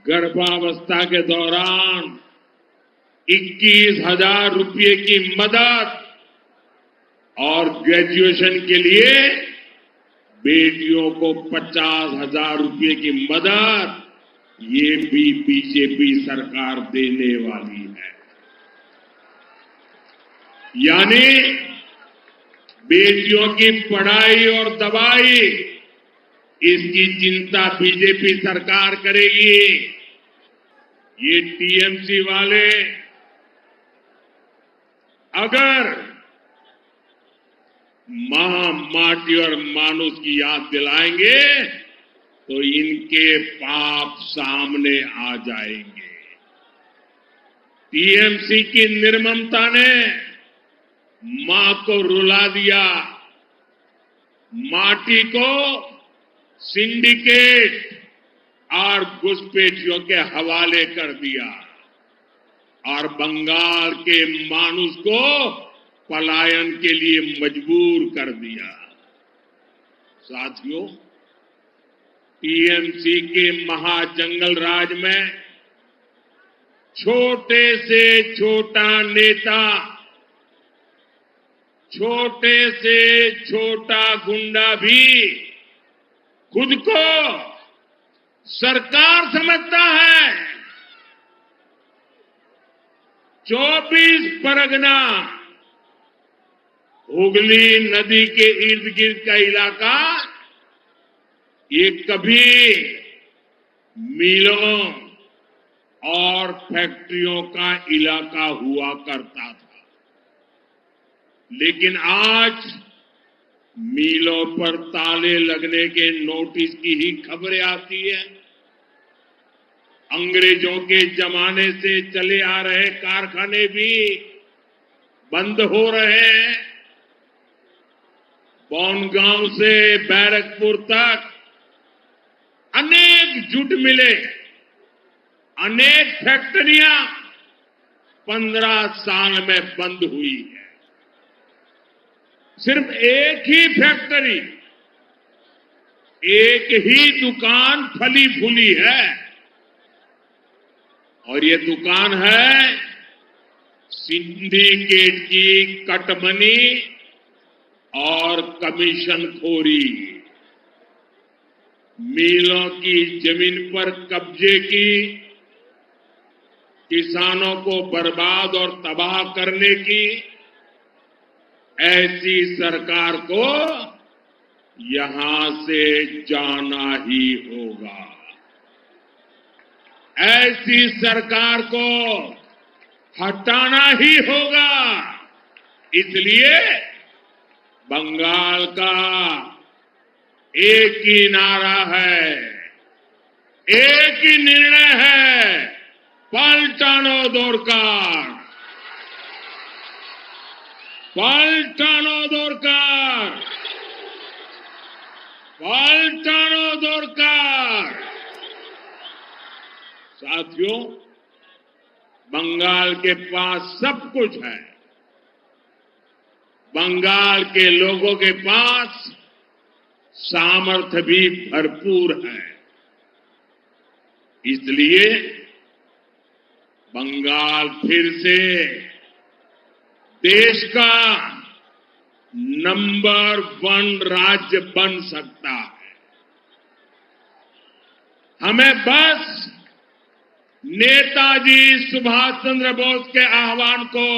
गर्भावस्था के दौरान 21,000 रुपये की मदद और ग्रेजुएशन के लिए बेटियों को 50,000 रुपये की मदद, ये भी बीजेपी सरकार देने वाली है। यानी बेटियों की पढ़ाई और दवाई, इसकी चिंता बीजेपी सरकार करेगी। ये टीएमसी वाले अगर मां, माटी और मानुष की याद दिलाएंगे तो इनके पाप सामने आ जाएंगे। टीएमसी की निर्ममता ने मां को रुला दिया, माटी को सिंडिकेट और घुसपैठियों के हवाले कर दिया और बंगाल के मानुष को पलायन के लिए मजबूर कर दिया। साथियों, टीएमसी के महाजंगल राज में छोटे से छोटा नेता, छोटे से छोटा गुंडा भी खुद को सरकार समझता है। 24 परगना, हुगली नदी के इर्द गिर्द का इलाका, ये कभी मिलों और फैक्ट्रियों का इलाका हुआ करता था, लेकिन आज मिलों पर ताले लगने के नोटिस की ही खबरें आती है। अंग्रेजों के जमाने से चले आ रहे कारखाने भी बंद हो रहे हैं। बोनगांव से बैरकपुर तक अनेक जूट मिले, अनेक फैक्ट्रियां 15 साल में बंद हुई है। सिर्फ एक ही फैक्ट्री, एक ही दुकान फली फूली है और ये दुकान है सिंडिकेट की कटमनी और कमीशन खोरी। मिलों की जमीन पर कब्जे की, किसानों को बर्बाद और तबाह करने की, ऐसी सरकार को यहां से जाना ही होगा। ऐसी सरकार को हटाना ही होगा। इसलिए बंगाल का एक ही नारा है, एक ही निर्णय है, पलटानो दरकार, पलटानो दरकार, पलटानो दरकार। साथियों, बंगाल के पास सब कुछ है। बंगाल के लोगों के पास सामर्थ्य भी भरपूर है। इसलिए बंगाल फिर से देश का नंबर 1 राज्य बन सकता है। हमें बस नेताजी सुभाष चंद्र बोस के आह्वान को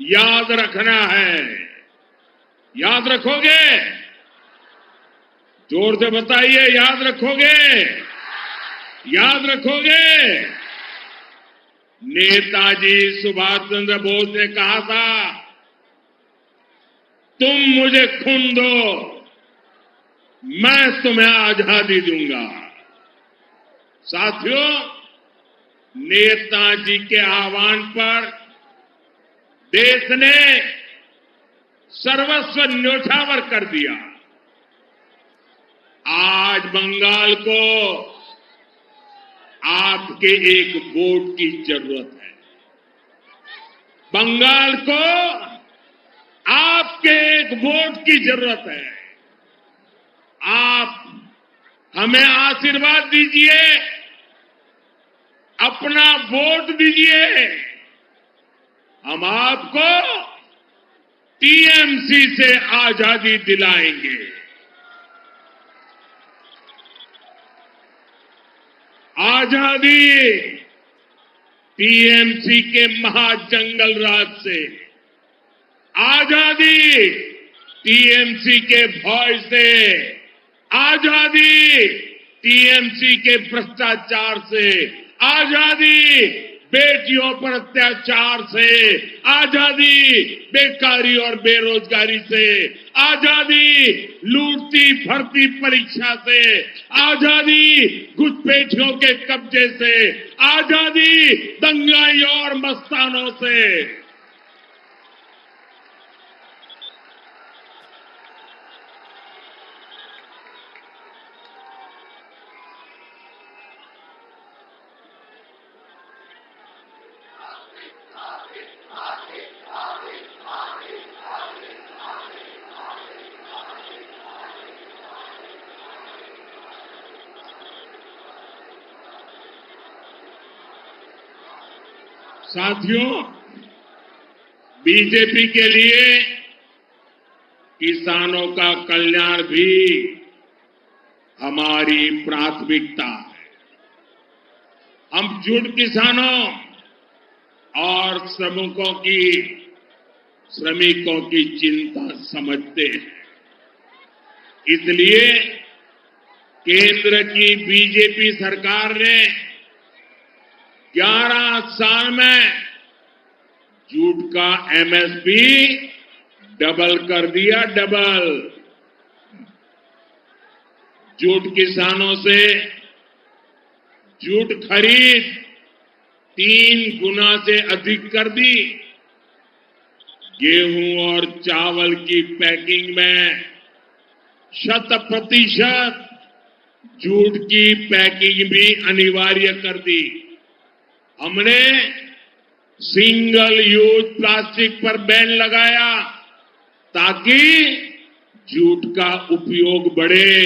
याद रखना है। याद रखोगे? जोर से बताइए, याद रखोगे? याद रखोगे? नेताजी सुभाष चंद्र बोस ने कहा था, तुम मुझे खून दो, मैं तुम्हें आजादी दूंगा। साथियों, नेताजी के आह्वान पर देश ने सर्वस्व न्योछावर कर दिया। आज बंगाल को आपके एक वोट की जरूरत है। बंगाल को आपके एक वोट की जरूरत है। आप हमें आशीर्वाद दीजिए अपना वोट दीजिए, हम आपको टीएमसी से आजादी दिलाएंगे। आजादी टीएमसी के महाजंगल राज से, आजादी टीएमसी के भय से, आजादी टीएमसी के भ्रष्टाचार से, आजादी बेटियों पर अत्याचार से, आजादी बेकारी और बेरोजगारी से, आजादी लूटती भर्ती परीक्षा से, आजादी घुसपैठियों के कब्जे से, आजादी दंगाइयों और मस्तानों से। साथियों, बीजेपी के लिए किसानों का कल्याण भी हमारी प्राथमिकता है। हम झूठ किसानों और श्रमिकों की चिंता समझते हैं। इसलिए केंद्र की बीजेपी सरकार ने 11 साल में जूट का एमएसपी डबल कर दिया, डबल। जूट किसानों से जूट खरीद 3 गुना से अधिक कर दी। गेहूं और चावल की पैकिंग में 100% जूट की पैकिंग भी अनिवार्य कर दी। हमने सिंगल यूज प्लास्टिक पर बैन लगाया ताकि जूट का उपयोग बढ़े।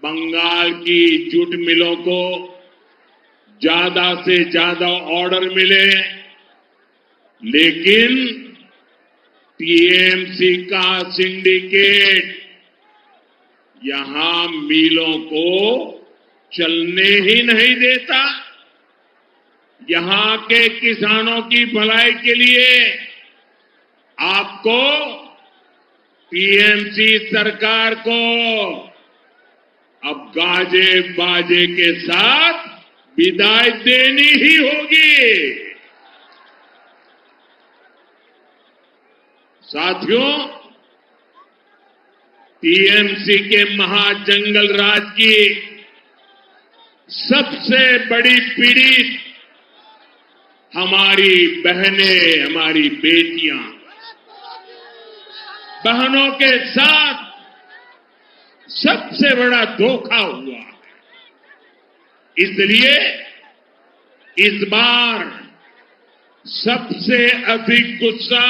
बंगाल की जूट मिलों को ज्यादा से ज्यादा ऑर्डर मिले, लेकिन टीएमसी का सिंडिकेट यहां मिलों को चलने ही नहीं देता। यहां के किसानों की भलाई के लिए आपको टीएमसी सरकार को अब गाजे बाजे के साथ विदाई देनी ही होगी। साथियों, टीएमसी के महाजंगल राज की सबसे बड़ी पीड़ित हमारी बहनें, हमारी बेटियां। बहनों के साथ सबसे बड़ा धोखा हुआ है। इसलिए इस बार सबसे अधिक गुस्सा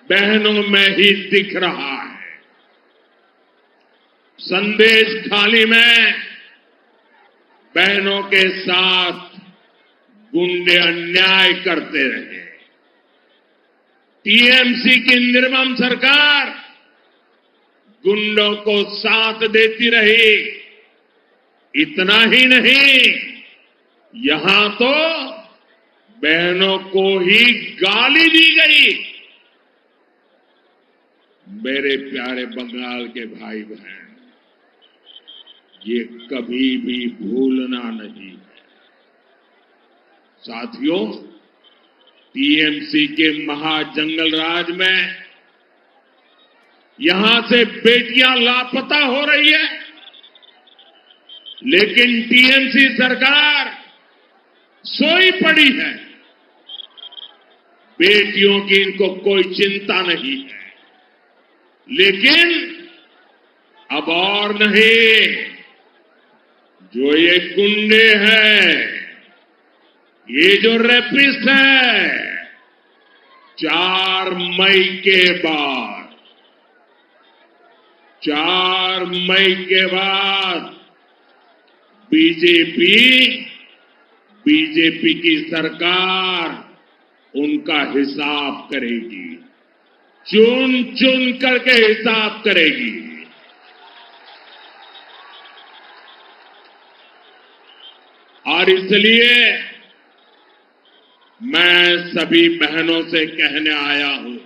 बहनों में ही दिख रहा है। संदेश खाली में बहनों के साथ गुंडे अन्याय करते रहे। टीएमसी की निर्मम सरकार गुंडों को साथ देती रही। इतना ही नहीं, यहां तो बहनों को ही गाली दी गई। मेरे प्यारे बंगाल के भाई बहन, ये कभी भी भूलना नहीं है। साथियों, टीएमसी के महाजंगल राज में यहां से बेटियां लापता हो रही है, लेकिन टीएमसी सरकार सोई पड़ी है। बेटियों की इनको कोई चिंता नहीं है। लेकिन अब और नहीं, जो ये गुंडे हैं, ये जो रेपिस्ट है, 4 मई के बाद बीजेपी की सरकार उनका हिसाब करेगी, चुन चुन करके हिसाब करेगी। और इसलिए मैं सभी बहनों से कहने आया हूं,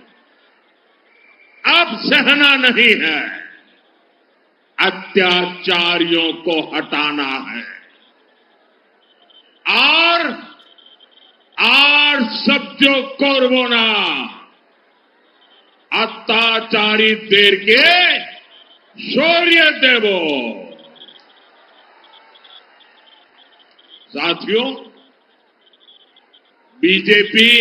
अब सहना नहीं है, अत्याचारियों को हटाना है और सत्य করবনা अत्याचारीদেরকে সরিয়ে দেব। साथियों, बीजेपी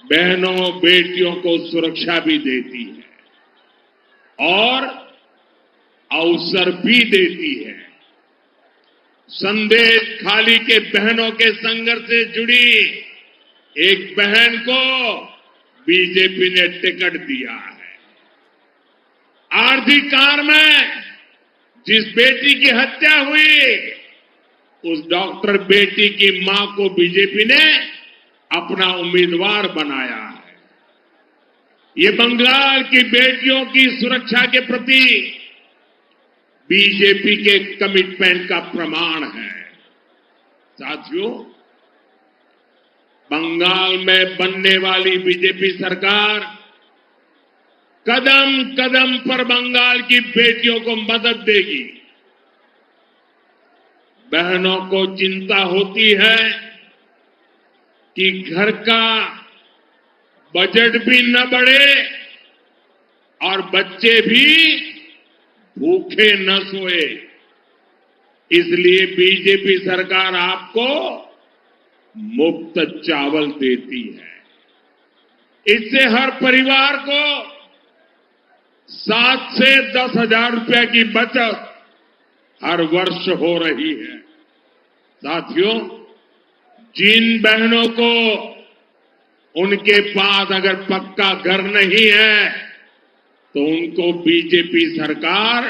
बहनों बेटियों को सुरक्षा भी देती है और अवसर भी देती है। संदेश खाली के बहनों के संघर्ष से जुड़ी एक बहन को बीजेपी ने टिकट दिया है। आरजी कार में जिस बेटी की हत्या हुई, उस डॉक्टर बेटी की मां को बीजेपी ने अपना उम्मीदवार बनाया है। ये बंगाल की बेटियों की सुरक्षा के प्रति बीजेपी के कमिटमेंट का प्रमाण है। साथियों, बंगाल में बनने वाली बीजेपी सरकार कदम कदम पर बंगाल की बेटियों को मदद देगी। बहनों को चिंता होती है कि घर का बजट भी न बढ़े और बच्चे भी भूखे न सोए, इसलिए बीजेपी सरकार आपको मुफ्त चावल देती है। इससे हर परिवार को 7 से 10 हजार रुपए की बचत हर वर्ष हो रही है। साथियों, जिन बहनों को उनके पास अगर पक्का घर नहीं है, तो उनको बीजेपी सरकार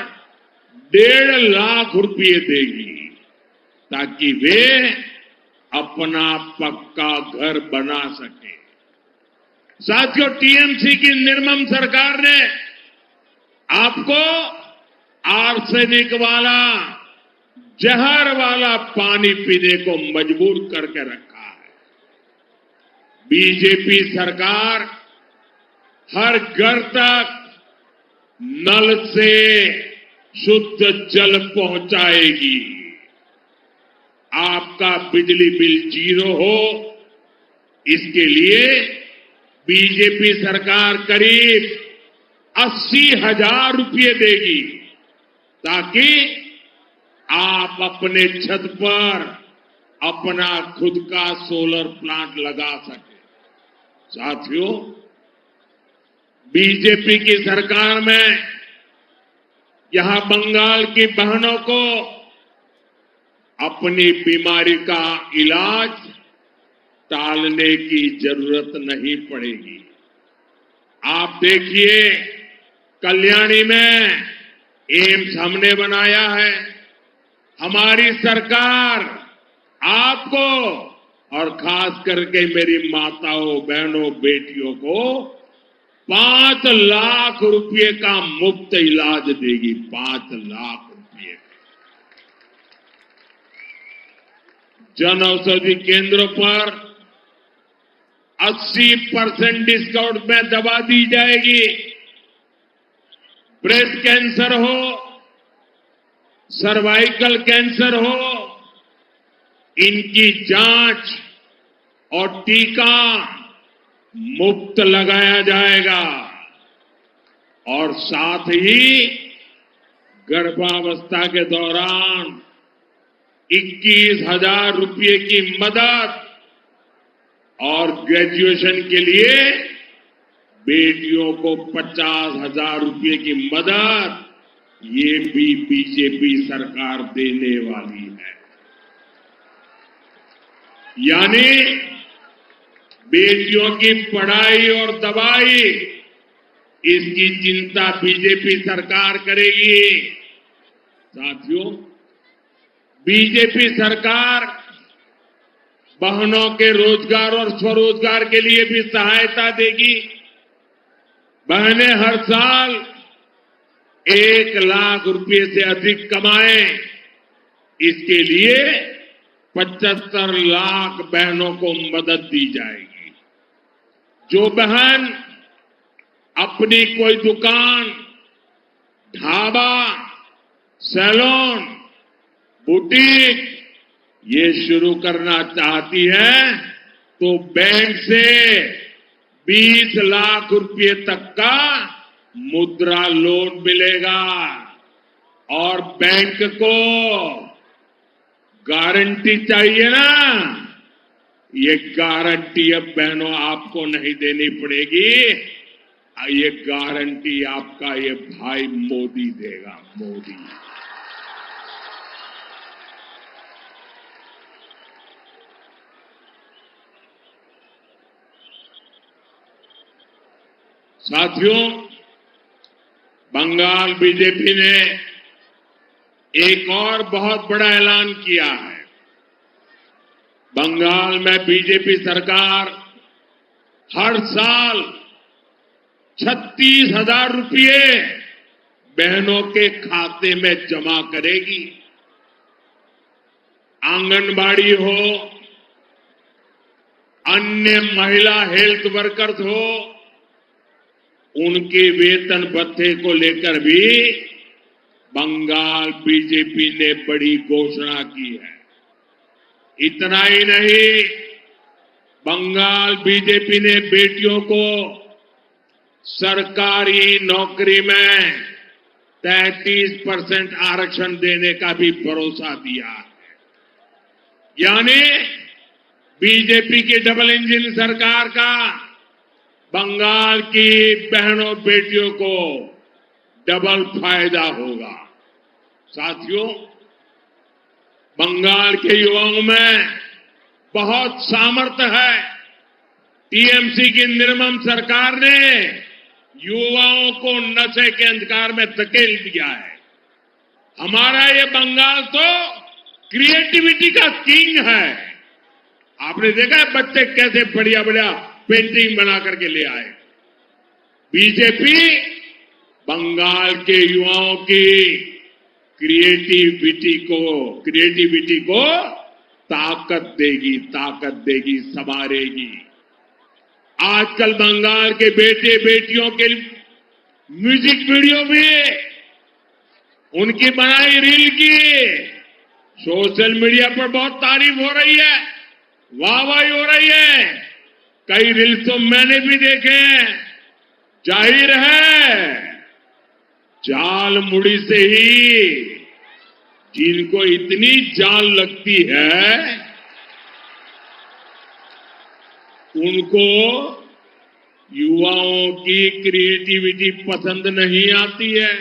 1.5 लाख रुपए देगी ताकि वे अपना पक्का घर बना सके। साथियों, टीएमसी की निर्मम सरकार ने आपको आर्सेनिक वाला, जहर वाला पानी पीने को मजबूर करके रखा है। बीजेपी सरकार हर घर तक नल से शुद्ध जल पहुंचाएगी। आपका बिजली बिल 0 हो, इसके लिए बीजेपी सरकार करीब 80,000 रुपये देगी ताकि आप अपने छत पर अपना खुद का सोलर प्लांट लगा सके। साथियों, बीजेपी की सरकार में यहां बंगाल की बहनों को अपनी बीमारी का इलाज टालने की जरूरत नहीं पड़ेगी। आप देखिए, कल्याणी में एम्स हमने बनाया है। हमारी सरकार आपको और खास करके मेरी माताओं, बहनों, बेटियों को 5 लाख रुपए का मुफ्त इलाज देगी। 5 लाख रुपए। जन औषधि केंद्रों पर 80% डिस्काउंट में दवा दी जाएगी। ब्रेस्ट कैंसर हो, सर्वाइकल कैंसर हो, इनकी जांच और टीका मुफ्त लगाया जाएगा और साथ ही गर्भावस्था के दौरान 21,000 रुपये की मदद और ग्रेजुएशन के लिए बेटियों को 50,000 रुपये की मदद, ये भी बीजेपी सरकार देने वाली है। यानी बेटियों की पढ़ाई और दवाई, इसकी चिंता बीजेपी सरकार करेगी। साथियों, बीजेपी सरकार बहनों के रोजगार और स्वरोजगार के लिए भी सहायता देगी। बहनें हर साल 1,00,000 रुपए से अधिक कमाएं, इसके लिए 75 लाख बहनों को मदद दी जाएगी। जो बहन अपनी कोई दुकान, ढाबा, सैलून, बुटीक ये शुरू करना चाहती है तो बैंक से 20 लाख रुपए तक का मुद्रा लोन मिलेगा और बैंक को गारंटी चाहिए ना, ये गारंटी अब बहनों आपको नहीं देनी पड़ेगी, ये गारंटी आपका ये भाई मोदी देगा, मोदी। साथियों, बंगाल बीजेपी ने एक और बहुत बड़ा ऐलान किया है। बंगाल में बीजेपी सरकार हर साल 36,000 रुपये बहनों के खाते में जमा करेगी। आंगनबाड़ी हो, अन्य महिला हेल्थ वर्कर्स हो, उनके वेतन भत्ते को लेकर भी बंगाल बीजेपी ने बड़ी घोषणा की है। इतना ही नहीं, बंगाल बीजेपी ने बेटियों को सरकारी नौकरी में 33% आरक्षण देने का भी भरोसा दिया है। यानी बीजेपी की डबल इंजन सरकार का बंगाल की बहनों बेटियों को डबल फायदा होगा। साथियों, बंगाल के युवाओं में बहुत सामर्थ्य है। टीएमसी की निर्मम सरकार ने युवाओं को नशे के अंधकार में धकेल दिया है। हमारा ये बंगाल तो क्रिएटिविटी का किंग है। आपने देखा है बच्चे कैसे बढ़िया बढ़िया पेंटिंग बना करके ले आए। बीजेपी बंगाल के युवाओं की क्रिएटिविटी को ताकत देगी, संवारेगी। आजकल बंगाल के बेटे बेटियों के म्यूजिक वीडियो भी उनकी बनाई रील की सोशल मीडिया पर बहुत तारीफ हो रही है, वाहवाही हो रही है। कई रील्स तो मैंने भी देखे हैं। जाहिर है जाल मुड़ी से ही जिनको इतनी जाल लगती है उनको युवाओं की क्रिएटिविटी पसंद नहीं आती है।